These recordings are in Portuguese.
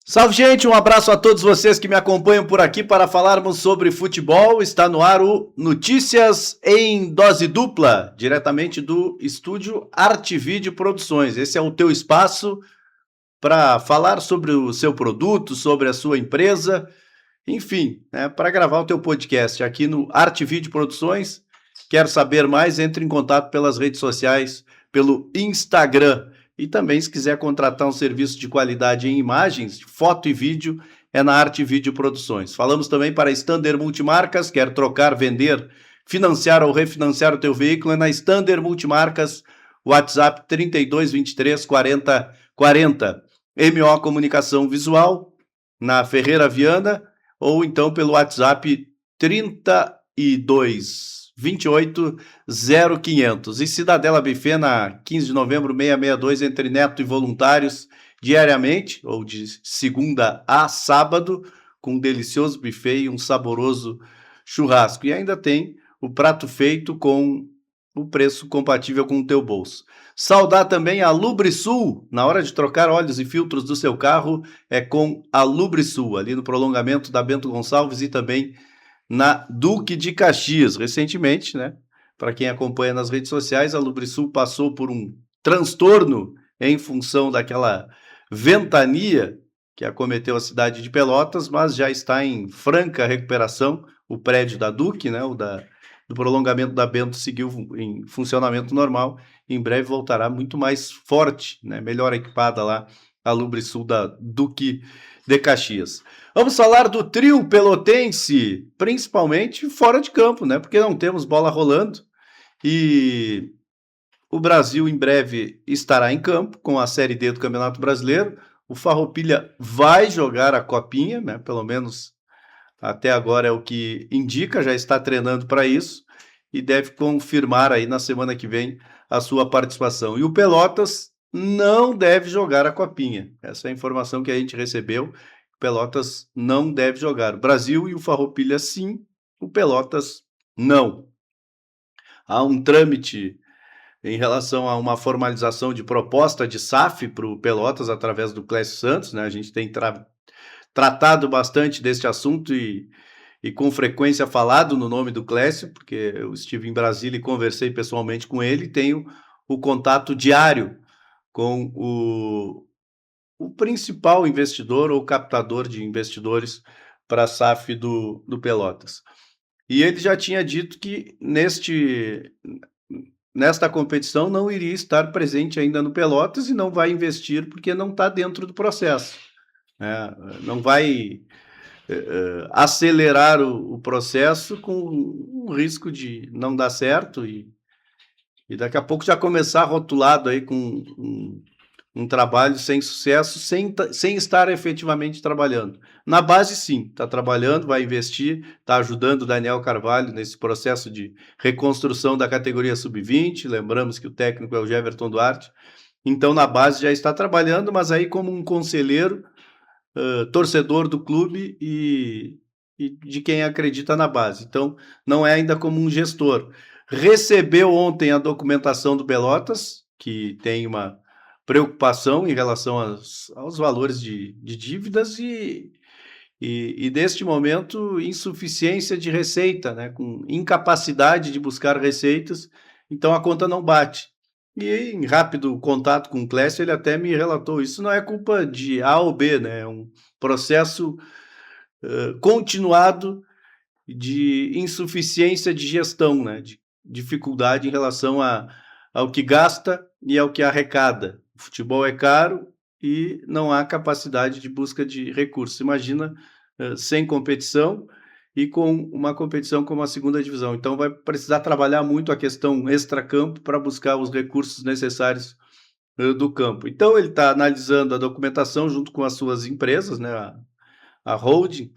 Salve, gente! Um abraço a todos vocês que me acompanham por aqui para falarmos sobre futebol. Está no ar o Notícias em Dose Dupla, diretamente do estúdio Arte Vídeo Produções. Esse é o teu espaço para falar sobre o seu produto, sobre a sua empresa, enfim, né, para gravar o teu podcast aqui no Arte Vídeo Produções. Quer saber mais? Entre em contato pelas redes sociais, pelo Instagram. E também, se quiser contratar um serviço de qualidade em imagens, foto e vídeo, é na Arte Vídeo Produções. Falamos também para a Stander Multimarcas. Quer trocar, vender, financiar ou refinanciar o teu veículo? É na Stander Multimarcas, WhatsApp 3223 40 40. MO Comunicação Visual, na Ferreira Viana, ou então pelo WhatsApp 32 28 0500. E Cidadela Buffet na 15 de novembro 662, entre Neto e Voluntários, diariamente, ou de segunda a sábado, com um delicioso buffet e um saboroso churrasco. E ainda tem o prato feito com o preço compatível com o teu bolso. Saudar também a Lubrisul. Na hora de trocar óleos e filtros do seu carro, é com a Lubrisul, ali no prolongamento da Bento Gonçalves e também na Duque de Caxias. Recentemente, né, para quem acompanha nas redes sociais, a Lubrisul passou por um transtorno em função daquela ventania que acometeu a cidade de Pelotas, mas já está em franca recuperação. O prédio da Duque, né, do prolongamento da Bento, seguiu em funcionamento normal. Em breve voltará muito mais forte, né, melhor equipada lá, a Lubrisul da Duque de Caxias. Vamos falar do trio pelotense, principalmente fora de campo, né? Porque não temos bola rolando. E o Brasil em breve estará em campo com a Série D do Campeonato Brasileiro. O Farroupilha vai jogar a Copinha, né? Pelo menos até agora é o que indica, já está treinando para isso e deve confirmar aí na semana que vem a sua participação. E o Pelotas não deve jogar a Copinha. Essa é a informação que a gente recebeu. Pelotas não deve jogar. O Brasil e o Farroupilha sim, o Pelotas não. Há um trâmite em relação a uma formalização de proposta de SAF para o Pelotas através do Clécio Santos, né? A gente tem tratado bastante deste assunto e com frequência falado no nome do Clécio, porque eu estive em Brasília e conversei pessoalmente com ele, tenho o contato diário com o principal investidor ou captador de investidores para a SAF do Pelotas. E ele já tinha dito que nesta competição não iria estar presente ainda no Pelotas e não vai investir porque não está dentro do processo. Não vai acelerar o processo com um risco de não dar certo e daqui a pouco já começar rotulado aí com um trabalho sem sucesso, sem estar efetivamente trabalhando. Na base, sim, está trabalhando, vai investir, está ajudando o Daniel Carvalho nesse processo de reconstrução da categoria sub-20, lembramos que o técnico é o Jeverton Duarte, então na base já está trabalhando, mas aí como um conselheiro, torcedor do clube e de quem acredita na base, então não é ainda como um gestor. Recebeu ontem a documentação do Pelotas, que tem uma preocupação em relação aos valores de dívidas e neste momento, insuficiência de receita, né? Com incapacidade de buscar receitas, então a conta não bate. E em rápido contato com o Clécio, ele até me relatou, isso não é culpa de A ou B, né? É um processo continuado de insuficiência de gestão, né? De dificuldade em relação ao que gasta e ao que arrecada. O futebol é caro e não há capacidade de busca de recursos. Imagina sem competição e com uma competição como a segunda divisão. Então vai precisar trabalhar muito a questão extracampo para buscar os recursos necessários do campo. Então ele está analisando a documentação junto com as suas empresas, né, a holding,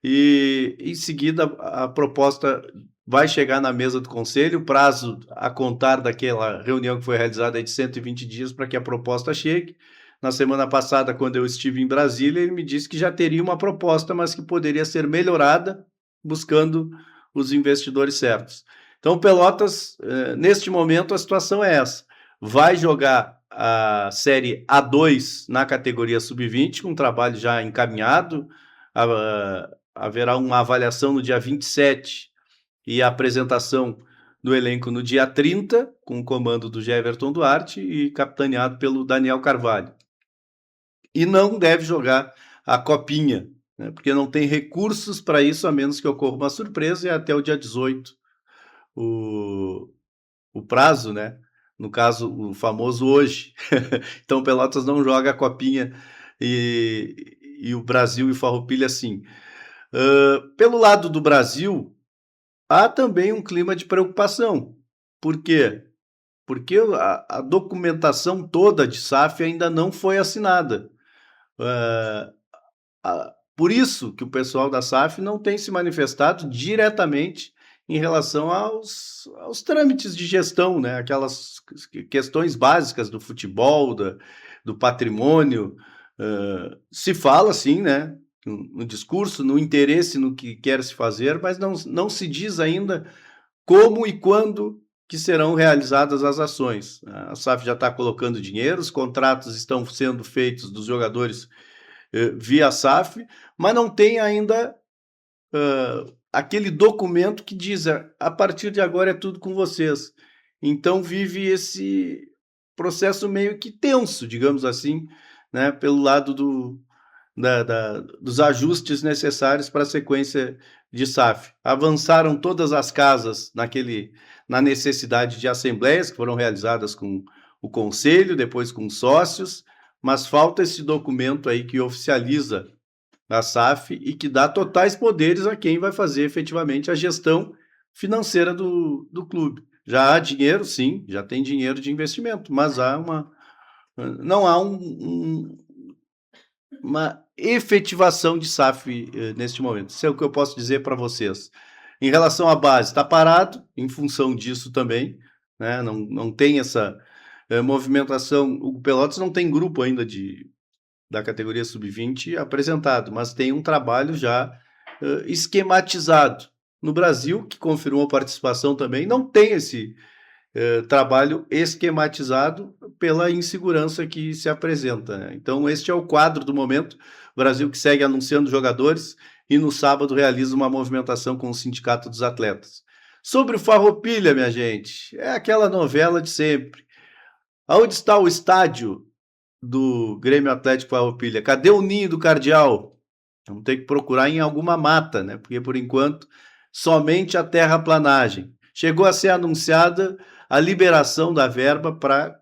e em seguida a proposta vai chegar na mesa do conselho, o prazo a contar daquela reunião que foi realizada é de 120 dias para que a proposta chegue. Na semana passada, quando eu estive em Brasília, ele me disse que já teria uma proposta, mas que poderia ser melhorada buscando os investidores certos. Então, Pelotas, neste momento, a situação é essa. Vai jogar a Série A2 na categoria Sub-20, com um trabalho já encaminhado. Haverá uma avaliação no dia 27 e a apresentação do elenco no dia 30, com o comando do Geverton Duarte e capitaneado pelo Daniel Carvalho. E não deve jogar a Copinha, né, porque não tem recursos para isso, a menos que ocorra uma surpresa, e até o dia 18 o prazo, né? No caso, o famoso hoje. Então, Pelotas não joga a Copinha e o Brasil e o Farroupilha sim. Pelo lado do Brasil, há também um clima de preocupação. Por quê? Porque a documentação toda de SAF ainda não foi assinada. Por isso que o pessoal da SAF não tem se manifestado diretamente em relação aos trâmites de gestão, né? Aquelas questões básicas do futebol, do patrimônio. Se fala, sim, né? No discurso, no interesse no que quer se fazer, mas não se diz ainda como e quando que serão realizadas as ações. A SAF já está colocando dinheiro, os contratos estão sendo feitos dos jogadores via SAF, mas não tem ainda aquele documento que diz a partir de agora é tudo com vocês. Então vive esse processo meio que tenso, digamos assim, né, pelo lado dos ajustes necessários para a sequência de SAF. Avançaram todas as casas na necessidade de assembleias que foram realizadas com o conselho, depois com sócios, mas falta esse documento aí que oficializa a SAF e que dá totais poderes a quem vai fazer efetivamente a gestão financeira do clube. Já há dinheiro, sim, já tem dinheiro de investimento, mas não há uma efetivação de SAF neste momento. Isso é o que eu posso dizer para vocês. Em relação à base, está parado em função disso também, né? Não tem essa movimentação. O Pelotas não tem grupo ainda da categoria sub-20 apresentado, mas tem um trabalho já esquematizado. No Brasil, que confirmou participação também, não tem esse trabalho esquematizado pela insegurança que se apresenta, né? Então, este é o quadro do momento. O Brasil que segue anunciando jogadores e no sábado realiza uma movimentação com o Sindicato dos Atletas. Sobre o Farroupilha, minha gente, é aquela novela de sempre. Aonde está o estádio do Grêmio Atlético Farroupilha? Cadê o ninho do Cardeal? Vamos ter que procurar em alguma mata, né? Porque, por enquanto, somente a terraplanagem. Chegou a ser anunciada a liberação da verba para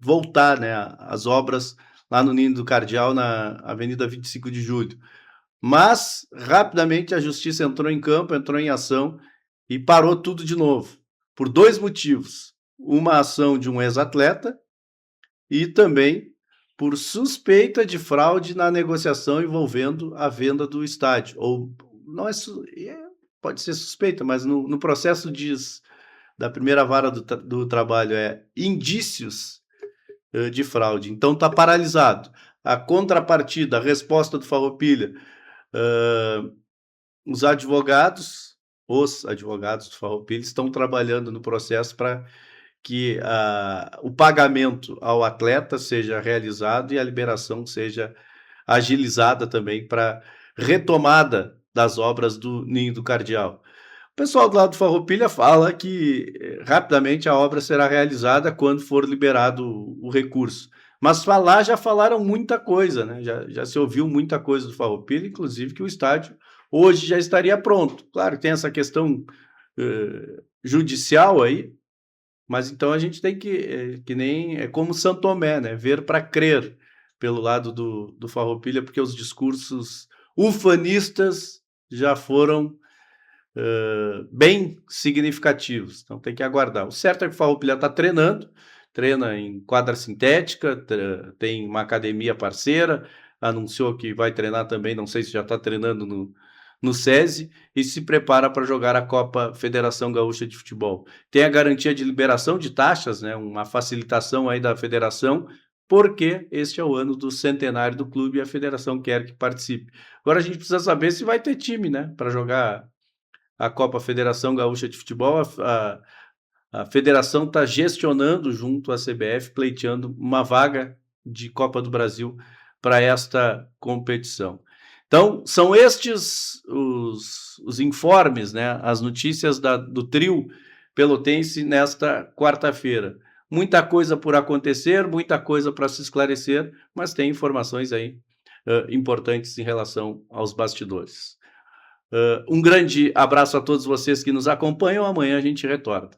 voltar, né, as obras lá no Ninho do Cardeal, na Avenida 25 de Julho. Mas, rapidamente, a Justiça entrou em campo, entrou em ação e parou tudo de novo. Por dois motivos. Uma ação de um ex-atleta e também por suspeita de fraude na negociação envolvendo a venda do estádio. Ou não pode ser suspeita, mas no processo da primeira vara do trabalho indícios de fraude. Então está paralisado. A contrapartida, a resposta do Farroupilha, os advogados do Farroupilha estão trabalhando no processo para que o pagamento ao atleta seja realizado e a liberação seja agilizada também para retomada das obras do Ninho do Cardeal. O pessoal do lado do Farroupilha fala que rapidamente a obra será realizada quando for liberado o recurso. Mas já falaram muita coisa, né? Já se ouviu muita coisa do Farroupilha, inclusive que o estádio hoje já estaria pronto. Claro que tem essa questão judicial aí, mas então a gente tem que nem é como São Tomé, né? Ver para crer pelo lado do Farroupilha, porque os discursos ufanistas já foram bem significativos. Então tem que aguardar. O certo é que o Farroupilha está treina em quadra sintética, tem uma academia parceira, anunciou que vai treinar também, não sei se já está treinando no SESI, e se prepara para jogar a Copa Federação Gaúcha de Futebol. Tem a garantia de liberação de taxas, né, uma facilitação aí da federação, porque este é o ano do centenário do clube e a federação quer que participe. Agora a gente precisa saber se vai ter time, né, para jogar a Copa Federação Gaúcha de Futebol. A federação está gestionando junto à CBF, pleiteando uma vaga de Copa do Brasil para esta competição. Então, são estes os informes, né, as notícias do trio pelotense nesta quarta-feira. Muita coisa por acontecer, muita coisa para se esclarecer, mas tem informações aí importantes em relação aos bastidores. Um grande abraço a todos vocês que nos acompanham. Amanhã a gente retorna.